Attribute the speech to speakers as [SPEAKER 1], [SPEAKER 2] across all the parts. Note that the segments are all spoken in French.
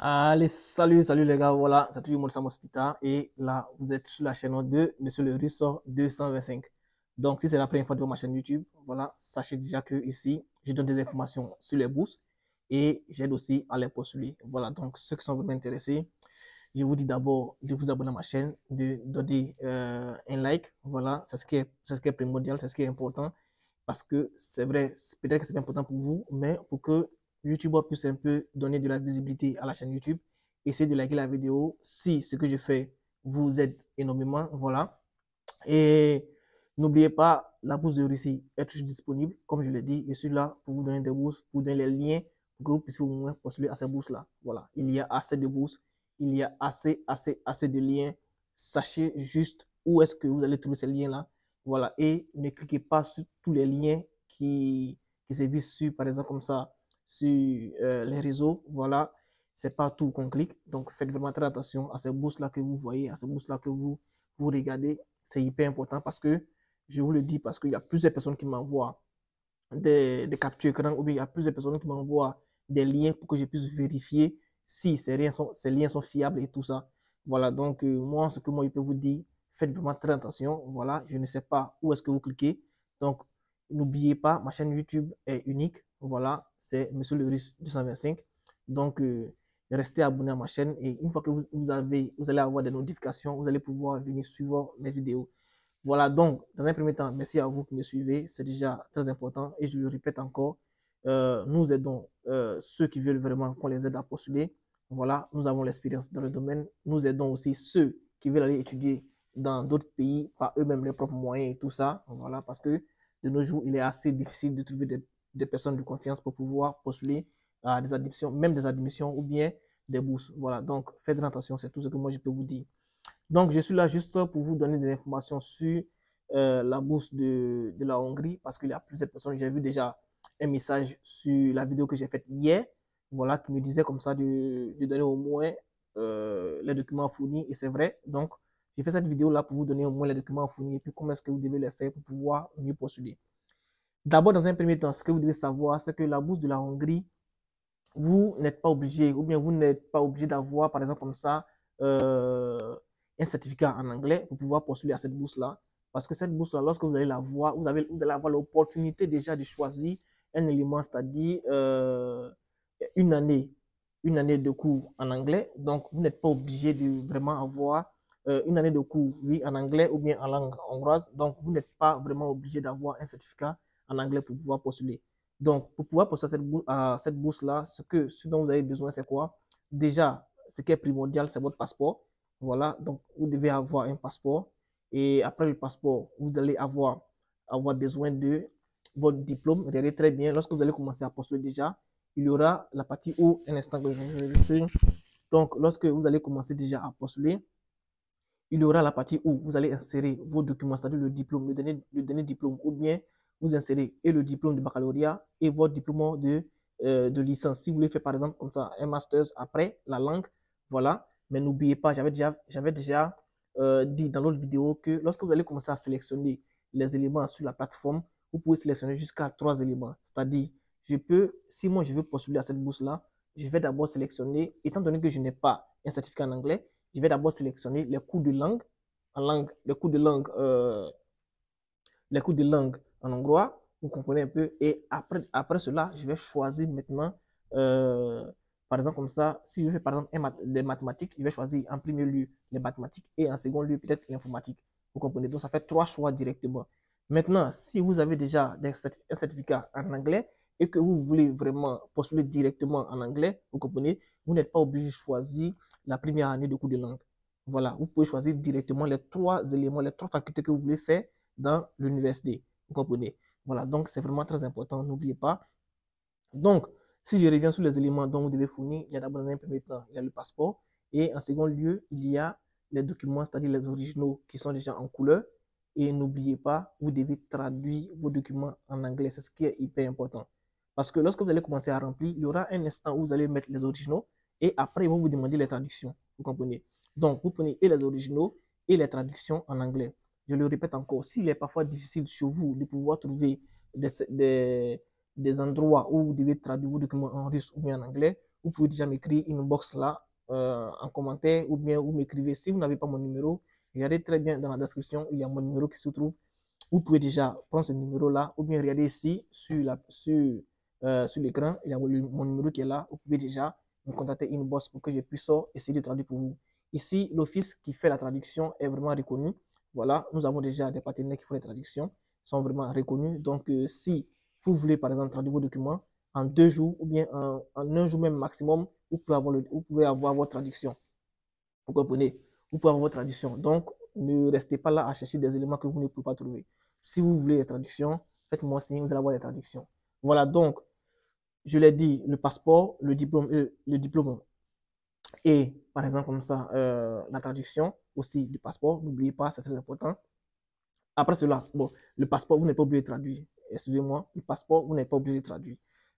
[SPEAKER 1] Allez, salut les gars, voilà, c'est toujours Sam Hospital et là, vous êtes sur la chaîne de Monsieur le Russe 225. Donc, si c'est la première fois de ma chaîne YouTube, voilà, sachez déjà que ici, je donne des informations sur les bourses et j'aide aussi à les postuler. Voilà, donc ceux qui sont vraiment intéressés, je vous dis d'abord de vous abonner à ma chaîne, de donner un like, voilà, c'est ce qui est primordial, c'est ce qui est important parce que c'est vrai, peut-être que c'est important pour vous, mais pour que YouTube puisse un peu donner de la visibilité à la chaîne YouTube, essayez de liker la vidéo si ce que je fais vous aide énormément, voilà. Et n'oubliez pas, la bourse de Russie est toujours disponible, comme je l'ai dit, je suis là pour vous donner des bourses, pour vous donner les liens, pour que vous puissiez au moins postuler à ces bourses-là. Voilà, il y a assez de bourses, il y a assez de liens. Sachez juste où est-ce que vous allez trouver ces liens-là. Voilà, et ne cliquez pas sur tous les liens qui se visent sur, par exemple, comme ça, sur les réseaux. Voilà, c'est pas tout qu'on clique. Donc, faites vraiment très attention à ces bourses-là que vous voyez, à ces bourses-là que vous regardez. C'est hyper important parce que, je vous le dis, parce qu'il y a plusieurs personnes qui m'envoient des captures écran ou bien il y a plusieurs personnes qui m'envoient des liens pour que je puisse vérifier si ces liens sont fiables et tout ça. Voilà, donc moi, ce que moi je peux vous dire, faites vraiment très attention. Voilà, je ne sais pas où est-ce que vous cliquez. Donc, n'oubliez pas, ma chaîne YouTube est unique. Voilà, c'est Monsieur le Russe 225. Donc, restez abonné à ma chaîne et une fois que vous allez avoir des notifications, vous allez pouvoir venir suivre mes vidéos. Voilà, donc, dans un premier temps, merci à vous qui me suivez, c'est déjà très important et je le répète encore, nous aidons ceux qui veulent vraiment qu'on les aide à postuler. Voilà, nous avons l'expérience dans le domaine. Nous aidons aussi ceux qui veulent aller étudier dans d'autres pays par eux-mêmes leurs propres moyens et tout ça. Voilà, parce que de nos jours, il est assez difficile de trouver des personnes de confiance pour pouvoir postuler à des admissions, même des admissions ou bien des bourses. Voilà, donc faites attention, c'est tout ce que moi je peux vous dire. Donc, je suis là juste pour vous donner des informations sur la bourse de la Hongrie parce qu'il y a plusieurs personnes. J'ai vu déjà un message sur la vidéo que j'ai faite hier, voilà, qui me disait comme ça de donner au moins les documents fournis et c'est vrai. Donc, j'ai fait cette vidéo là pour vous donner au moins les documents fournis et puis comment est-ce que vous devez les faire pour pouvoir mieux postuler. D'abord, dans un premier temps, ce que vous devez savoir, c'est que la bourse de la Hongrie, vous n'êtes pas obligé, ou bien vous n'êtes pas obligé d'avoir, par exemple, comme ça, un certificat en anglais pour pouvoir postuler à cette bourse-là. Parce que cette bourse-là, lorsque vous allez la voir, vous allez avoir l'opportunité déjà de choisir un élément, c'est-à-dire une année, une année de cours en anglais. Donc, vous n'êtes pas obligé de vraiment avoir une année de cours, oui, en anglais ou bien en langue hongroise. Donc, vous n'êtes pas vraiment obligé d'avoir un certificat en anglais pour pouvoir postuler. Donc, pour pouvoir postuler à cette bourse-là, ce dont vous avez besoin, c'est quoi? Déjà, ce qui est primordial, c'est votre passeport. Voilà, donc vous devez avoir un passeport. Et après le passeport, vous allez avoir besoin de votre diplôme. Regardez très bien, lorsque vous allez commencer à postuler déjà, il y aura la partie où, un instant que je vais. Donc, lorsque vous allez commencer déjà à postuler, il y aura la partie où vous allez insérer vos documents, c'est-à-dire le diplôme, le dernier diplôme, ou bien vous insérez et le diplôme de baccalauréat et votre diplôme de licence. Si vous voulez faire par exemple comme ça un master après la langue, voilà. Mais n'oubliez pas, j'avais déjà dit dans l'autre vidéo que lorsque vous allez commencer à sélectionner les éléments sur la plateforme, vous pouvez sélectionner jusqu'à 3 éléments. C'est-à-dire, si moi je veux postuler à cette bourse-là, je vais d'abord sélectionner, étant donné que je n'ai pas un certificat en anglais, je vais d'abord sélectionner les cours de langue les cours de langue en hongrois, vous comprenez un peu, et après cela, je vais choisir maintenant, par exemple comme ça, si je fais par exemple des mathématiques, je vais choisir en premier lieu les mathématiques et en second lieu peut-être l'informatique, vous comprenez, donc ça fait 3 choix directement. Maintenant, si vous avez déjà un certificat en anglais et que vous voulez vraiment postuler directement en anglais, vous comprenez, vous n'êtes pas obligé de choisir la première année de cours de langue. Voilà, vous pouvez choisir directement les 3 éléments, les 3 facultés que vous voulez faire dans l'université. Vous comprenez? Voilà, donc c'est vraiment très important, n'oubliez pas. Donc, si je reviens sur les éléments dont vous devez fournir, il y a d'abord dans un premier temps, il y a le passeport. Et en second lieu, il y a les documents, c'est-à-dire les originaux qui sont déjà en couleur. Et n'oubliez pas, vous devez traduire vos documents en anglais. C'est ce qui est hyper important. Parce que lorsque vous allez commencer à remplir, il y aura un instant où vous allez mettre les originaux et après, ils vont vous demander les traductions. Vous comprenez? Donc, vous prenez et les originaux et les traductions en anglais. Je le répète encore, s'il est parfois difficile chez vous de pouvoir trouver des endroits où vous devez traduire vos documents en russe ou bien en anglais, vous pouvez déjà m'écrire une box là en commentaire ou bien vous m'écrivez. Si vous n'avez pas mon numéro, regardez très bien dans la description, il y a mon numéro qui se trouve. Vous pouvez déjà prendre ce numéro-là ou bien regarder ici sur l'écran, il y a mon numéro qui est là. Vous pouvez déjà me contacter inbox pour que je puisse essayer de traduire pour vous. Ici, l'office qui fait la traduction est vraiment reconnu. Voilà, nous avons déjà des partenaires qui font les traductions, sont vraiment reconnus. Donc, si vous voulez, par exemple, traduire vos documents en 2 jours ou bien en 1 jour même maximum, vous pouvez avoir votre traduction. Vous comprenez? Vous pouvez avoir votre traduction. Donc, ne restez pas là à chercher des éléments que vous ne pouvez pas trouver. Si vous voulez les traductions, faites-moi signe, vous allez avoir les traductions. Voilà, donc, je l'ai dit, le passeport, le diplôme et, par exemple, comme ça, la traduction aussi du passeport. N'oubliez pas, c'est très important. Après cela, bon, le passeport, vous n'êtes pas obligé de traduire. Excusez-moi, le passeport, vous n'êtes pas obligé de traduire.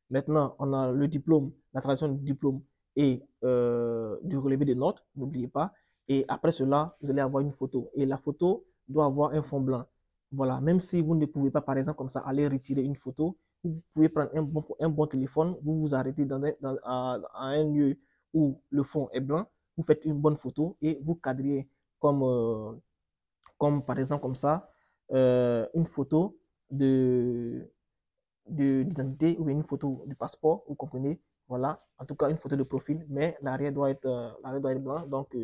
[SPEAKER 1] Maintenant, on a le diplôme, la traduction du diplôme et du relevé de notes, n'oubliez pas. Et après cela, vous allez avoir une photo. Et la photo doit avoir un fond blanc. Voilà, même si vous ne pouvez pas, par exemple, comme ça, aller retirer une photo, vous pouvez prendre un bon téléphone, vous vous arrêtez à un lieu où le fond est blanc, vous faites une bonne photo et vous cadrez comme, comme par exemple comme ça, une photo de d'identité ou une photo du passeport, vous comprenez? Voilà, en tout cas une photo de profil, mais l'arrière doit être blanc, donc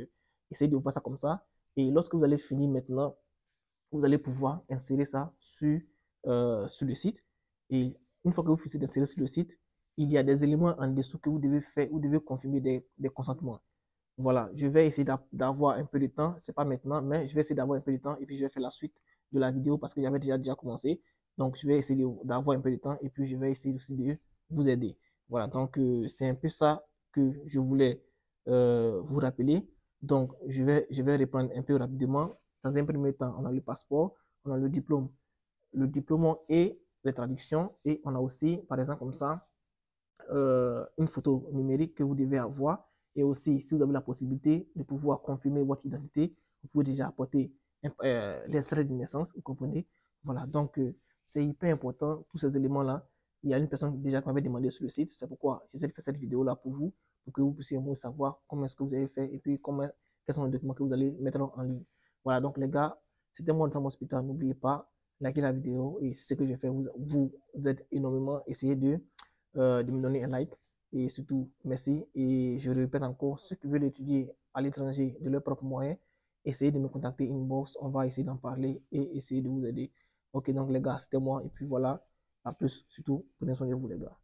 [SPEAKER 1] essayez de voir ça comme ça. Et lorsque vous allez finir maintenant, vous allez pouvoir insérer ça sur le site. Et une fois que vous finissez d'insérer sur le site, il y a des éléments en dessous que vous devez faire, vous devez confirmer des consentements. Voilà, je vais essayer d'avoir un peu de temps, c'est pas maintenant, mais je vais essayer d'avoir un peu de temps et puis je vais faire la suite de la vidéo parce que j'avais déjà commencé. Donc, je vais essayer d'avoir un peu de temps et puis je vais essayer aussi de vous aider. Voilà, donc c'est un peu ça que je voulais vous rappeler. Donc, je vais reprendre un peu rapidement. Dans un premier temps, on a le passeport, on a le diplôme et les traductions et on a aussi, par exemple, comme ça, une photo numérique que vous devez avoir. Et aussi, si vous avez la possibilité de pouvoir confirmer votre identité, vous pouvez déjà apporter l'extrait de naissance, vous comprenez? Voilà, donc c'est hyper important, tous ces éléments-là. Il y a une personne déjà qui m'avait demandé sur le site, c'est pourquoi j'essaie de faire cette vidéo-là pour vous, pour que vous puissiez mieux savoir comment est-ce que vous avez fait et puis quels sont les documents que vous allez mettre en ligne. Voilà, donc les gars, c'était moi dans mon hospital. N'oubliez pas, likez la vidéo et c'est ce que je fais vous aide énormément. Essayez de me donner un like. Et surtout, merci. Et je répète encore, ceux qui veulent étudier à l'étranger de leurs propres moyens, essayez de me contacter inbox. On va essayer d'en parler et essayer de vous aider. Ok, donc les gars, c'était moi. Et puis voilà, à plus. Surtout, prenez soin de vous, les gars.